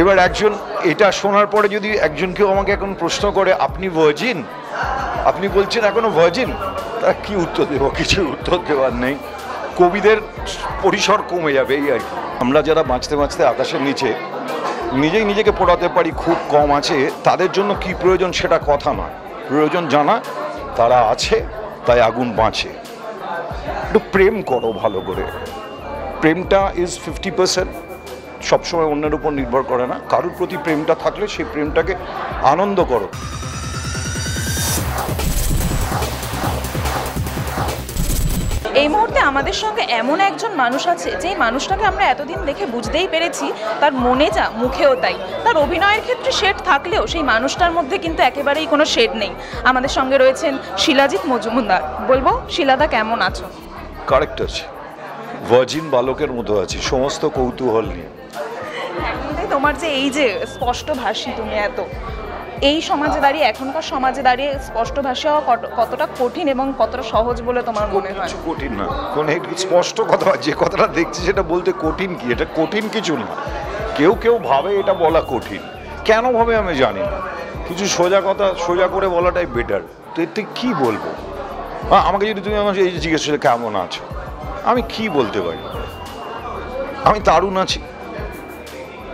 এবার একজন এটা শোনার পরে যদি একজন কেউ আমাকে এখন প্রশ্ন করে আপনি ভার্জিন, আপনি বলছেন এখনো ভার্জিন, তার কি উত্তর দেবো? কিছু উত্তর দেওয়ার নেই। কবিদের পরিসর কমে যাবে এই আর কি। আমরা যারা বাঁচতে বাঁচতে আকাশের নিচে নিজেই নিজেকে পড়াতে পারি খুব কম আছে, তাদের জন্য কি প্রয়োজন সেটা কথা নয়, প্রয়োজন জানা তারা আছে তাই আগুন বাঁচে। একটু প্রেম করো ভালো করে, প্রেমটা ইজ 50%, সবসময় অন্যের উপর নির্ভর করে না। কারোর প্রতি প্রেমটা থাকলে সেই প্রেমটাকে আনন্দ করো। এই মুহূর্তে আমাদের সঙ্গে এমন একজন মানুষ আছে যেই মানুষটাকে আমরা এতদিন দেখে বুঝতেই পেরেছি তার মনে যা মুখেও তাই। তার অভিনয়ের ক্ষেত্রে শেড থাকলেও সেই মানুষটার মধ্যে কিন্তু একেবারেই কোনো শেড নেই। আমাদের সঙ্গে রয়েছেন শিলাজিৎ মজুমদার। বলবো শিলাদা কেমন আছো? কারেক্ট আছে, ভার্জিন বালকের মতো আছে, সমস্ত কৌতূহল নিয়ে। তোমার যে এই যে স্পষ্টভাষী, তুমি এত এই সমাজে দাঁড়িয়ে, এখনকার সমাজে দাঁড়িয়ে স্পষ্টভাষী হওয়া কতটা কঠিন এবং কতটা সহজ বলে তোমার মনে হয়? কঠিন না, কোন স্পষ্ট কথা, যে কথাটা দেখছি সেটা বলতে কঠিন কি? এটা কঠিন কিছু না। কেউ কেউ ভাবে এটা বলা কঠিন, কেন ভাবে আমি জানি না। কিছু সোজা কথা সোজা করে বলাটাই বেটার। তো এতে কি বলবো? আমাকে যদি তুমি আমার এই জিজ্ঞেস করে কেমন আছো, আমি কি বলতে পারি? আমি দারুণ আছি,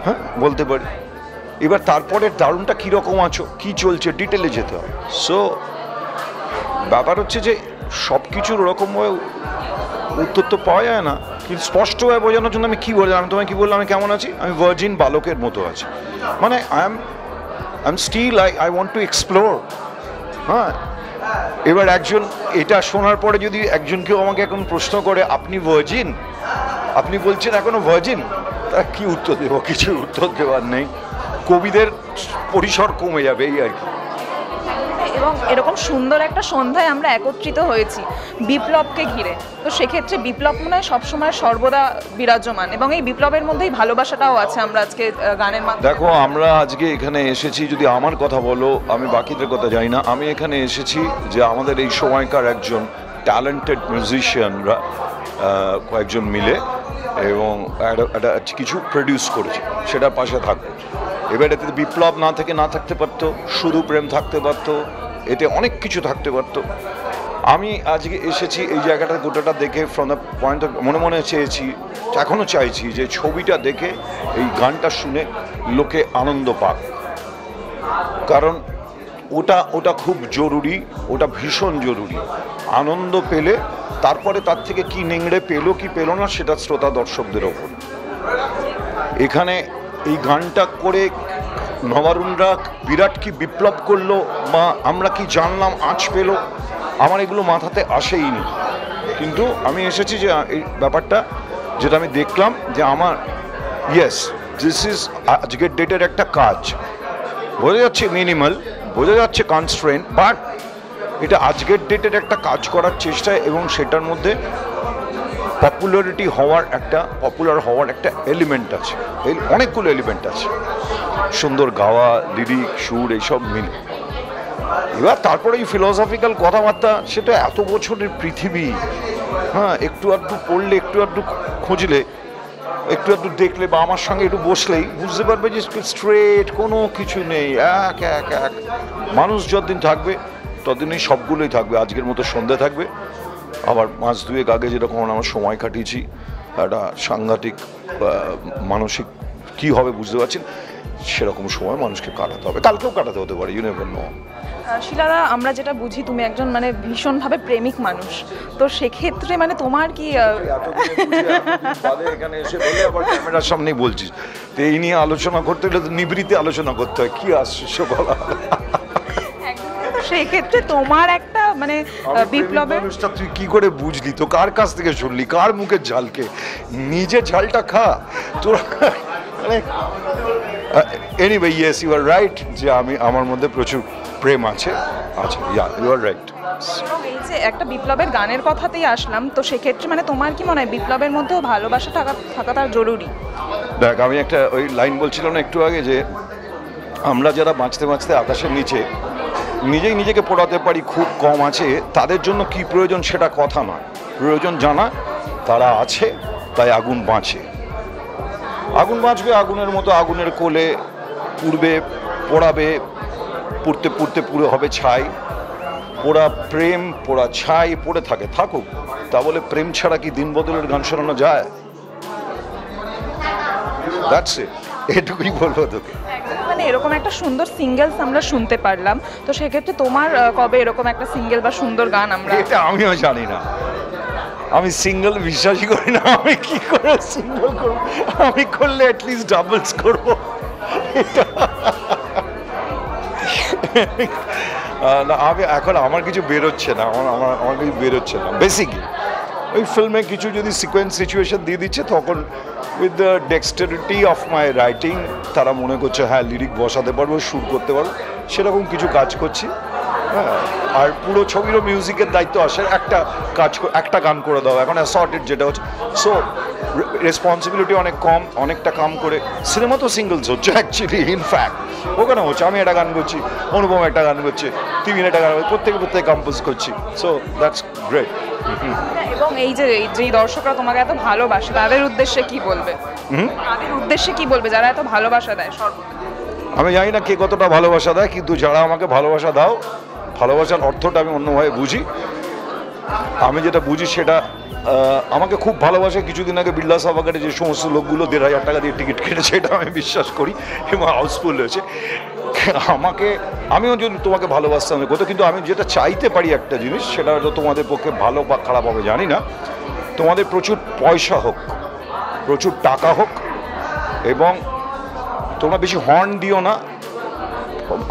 হ্যাঁ বলতে পারি। এবার তারপরে দারুণটা কীরকম আছো, কী চলছে, ডিটেলে যেতে হবে। সো ব্যাপার হচ্ছে যে সব কিছুর ওরকমভাবে উত্তর তো পাওয়া যায় না, কিন্তু স্পষ্টভাবে বোঝানোর জন্য আমি কী বললাম, আমি তোমায় কী বললাম আমি কেমন আছি? আমি ভার্জিন বালকের মতো আছি, মানে I am still I want to explore. হ্যাঁ, এবার একজন এটা শোনার পরে যদি একজন কেউ আমাকে এখন প্রশ্ন করে আপনি ভার্জিন, আপনি বলছেন এখনো ভার্জিন, তার কি উত্তর দেবো? কিছু উত্তর দেওয়ার নেই। কবিদের পরিসর কমে যাবে এই আর কি। এবং এরকম সুন্দর একটা সন্ধ্যায় আমরা একত্রিত হয়েছি বিপ্লবকে ঘিরে, তো সেক্ষেত্রে বিপ্লব মনে হয় সবসময় সর্বদা বিরাজমান, এবং এই বিপ্লবের মধ্যেই ভালোবাসাটাও আছে। আমরা আজকে গানের মাধ্যমে দেখো, আমরা আজকে এখানে এসেছি, যদি আমার কথা বলো, আমি বাকিদের কথা জানি না, আমি এখানে এসেছি যে আমাদের এই সময়কার একজন ট্যালেন্টেড মিউজিশিয়ানরা কয়েকজন মিলে এবং একটা কিছু প্রডিউস করেছে, সেটার পাশে থাকবো। এবার এতে বিপ্লব না থাকতে পারতো, শুধু প্রেম থাকতে পারতো, এতে অনেক কিছু থাকতে পারতো। আমি আজকে এসেছি এই জায়গাটা গোটাটা দেখে ফ্রম দ্য পয়েন্ট অফ মনে মনে চেয়েছি, এখনও চাইছি যে ছবিটা দেখে এই গানটা শুনে লোকে আনন্দ পাক, কারণ ওটা খুব জরুরি, ওটা ভীষণ জরুরি। আনন্দ পেলে তারপরে তার থেকে কি নেংড়ে পেলো কি পেলো না সেটা শ্রোতা দর্শকদের ওপর। এখানে এই গানটা করে নবারুণরা বিরাট কি বিপ্লব করলো বা আমরা কি জানলাম, আঁচ পেলো, আমার এগুলো মাথাতে আসেইনি। কিন্তু আমি এসেছি যে এই ব্যাপারটা যেটা আমি দেখলাম যে আমার ইয়েস দিস ইজ আজকের ডেটের একটা কাজ। বোঝা যাচ্ছে মিনিমাল, বোঝা যাচ্ছে কনস্ট্রেন্ট, বাট এটা আজকের ডেটের একটা কাজ করার চেষ্টা, এবং সেটার মধ্যে পপুলার হওয়ার একটা এলিমেন্ট আছে, অনেকগুলো এলিমেন্ট আছে, সুন্দর গাওয়া, লিরিক, সুর, এইসব মিলে। এবার তারপরে এই ফিলোসফিক্যাল কথাবার্তা, সেটা এত বছরের পৃথিবী, হ্যাঁ, একটু আধটু পড়লে, একটু আধটু খুঁজলে, একটু আধটু দেখলে বা আমার সঙ্গে একটু বসলেই বুঝতে পারবে যে স্ট্রেট কোনো কিছু নেই। এক এক এক মানুষ যতদিন থাকবে ততদিনই সবগুলোই থাকবে। আজকের মতো সন্ধে থাকবে, আবার মাস দুয়েক আগে যেরকম আমার সময় কাটিয়েছি, একটা সাংঘাতিক মানসিক কী হবে বুঝতে পারছেন, সেরকম সময় মানুষকে কাটাতে হবে, কালকেও কাটাতে হতে পারে, ইউ নেভার নো। শিলাদা, আমরা যেটা বুঝি তুমি একজন মানে ভীষণভাবে প্রেমিক মানুষ, তো সেক্ষেত্রে মানে তোমার কি এখানে এসে বলে আবার ক্যামেরার সামনেই বলছিস, তো এই নিয়ে আলোচনা করতে গেলে তো নিবৃত্তি আলোচনা করতে হয়, কি আসছে বলা। সেই ক্ষেত্রে তোমার একটা মানে বিপ্লবের মানুষটা তুই কি করে বুঝলি? তো কার কাছ থেকে শুনলি, কার মুখের ঝালকে? নিজে ঝালটা খা তোর। মানে anyway, yes you are right, যে আমার মধ্যে প্রচুর প্রেম আছে। আচ্ছা, ইউ আর রাইট। এই যে একটা বিপ্লবের গানের কথাতেই আসলাম, তো সেক্ষেত্রে মানে তোমার কি মনে হয় বিপ্লবের মধ্যেও ভালোবাসা থাকাটা জরুরি? দেখ, আমি একটা ওই লাইন বলছিলাম না একটু আগে, যে আমরা যারা বাঁচতে বাঁচতে আকাশের নিচে নিজেই নিজেকে পড়াতে পারি খুব কম আছে, তাদের জন্য কি প্রয়োজন সেটা কথা নয়, প্রয়োজন জানা তারা আছে তাই আগুন বাঁচে। আগুন বাঁচবে আগুনের মতো, আগুনের কোলে পুড়বে, পোড়াবে, পুড়তে পুড়তে পুরো হবে ছাই। পোড়া প্রেম, পোড়া ছাই পড়ে থাকে, থাকুক। তা বলে প্রেম ছাড়া কি দিন বদলের গান শোনানো যায়? দ্যাটস ইট, এটুকুই বলবো তোকে। মানে এরকম একটা সুন্দর সিঙ্গেলস আমরা শুনতে পারলাম, তো সেক্ষেত্রে তোমার কবে এরকম একটা সিঙ্গেল বা সুন্দর গান আমরা? এটা আমিও জানি না, আমি সিঙ্গেল বিশ্বাসই করি না। আমি কি করে সিঙ্গেল করবো? আমি করলে অ্যাটলিস্ট ডাবলস করবো। না, আমি এখন আমার কিছু বেরোচ্ছে না, আমার কিছু বেরোচ্ছে না। বেসিকলি ওই ফিল্মে কিছু যদি সিকোয়েন্স সিচুয়েশন দিয়ে দিচ্ছে, তখন with the dexterity of my writing তারা মনে করছে হ্যাঁ লিরিক বসাতে পারবো, শ্যুট করতে পারবো, সেরকম কিছু কাজ করছি। হ্যাঁ, আর পুরো ছবিরও মিউজিকের দায়িত্ব আসে, একটা গান করে দাও, এখন অ্যাসর্টেড যেটা হচ্ছে। সো রেসপন্সিবিলিটি অনেক কম, অনেকটা কাম করে। সিনেমা তো সিঙ্গলস হচ্ছে অ্যাকচুয়ালি, ইনফ্যাক্ট ওখানে হচ্ছে আমি একটা গান করছি, অনুপম একটা গান করছে, তিমিন একটা গান করছে, প্রত্যেকে কম্পোজ করছি। So that's great. এবং এই যে দর্শকরা তোমাকে এত ভালোবাসে, তাদের উদ্দেশ্যে কি বলবে? তাদের উদ্দেশ্যে কি বলবে যারা এত ভালোবাসা দেয়? আমি জানি না কে কতটা ভালোবাসা দেয়, কিন্তু যারা আমাকে ভালোবাসা দাও, ভালোবাসার অর্থটা আমি অন্যভাবে বুঝি। আমি যেটা বুঝি সেটা, আমাকে খুব ভালোবাসে। কিছুদিন আগে বিড়লা সভাঘাটে যে সমস্ত লোকগুলো 1,500 টাকা দিয়ে টিকিট কেটেছে, এটা আমি বিশ্বাস করি, এবং হাউসফুল হয়েছে। আমিও যদি তোমাকে ভালোবাসতাম কত, কিন্তু আমি যেটা চাইতে পারি একটা জিনিস, সেটা হয়তো তোমাদের পক্ষে ভালো বা খারাপ হবে জানি না, তোমাদের প্রচুর পয়সা হোক, প্রচুর টাকা হোক, এবং তোমরা বেশি হর্ন দিও না,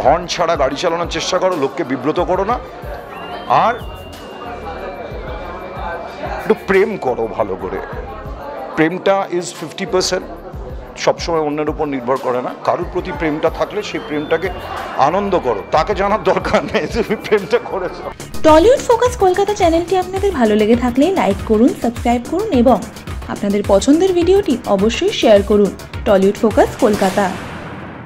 হর্ন ছাড়া গাড়ি চালানোর চেষ্টা করো, লোককে বিব্রত করো না, আর একটু প্রেম করো ভালো করে। প্রেমটা ইজ 50%, সবসময় অন্যের উপর নির্ভর করে না। কারোর প্রতি প্রেমটা থাকলে সেই প্রেমটাকে আনন্দ করো, তাকে জানার দরকার নেই তুমি প্রেমটা করেছো। টলিউড ফোকাস কলকাতা চ্যানেলটি আপনাদের ভালো লেগে থাকলে লাইক করুন, সাবস্ক্রাইব করুন এবং আপনাদের পছন্দের ভিডিওটি অবশ্যই শেয়ার করুন। Tollywood focus Kolkata.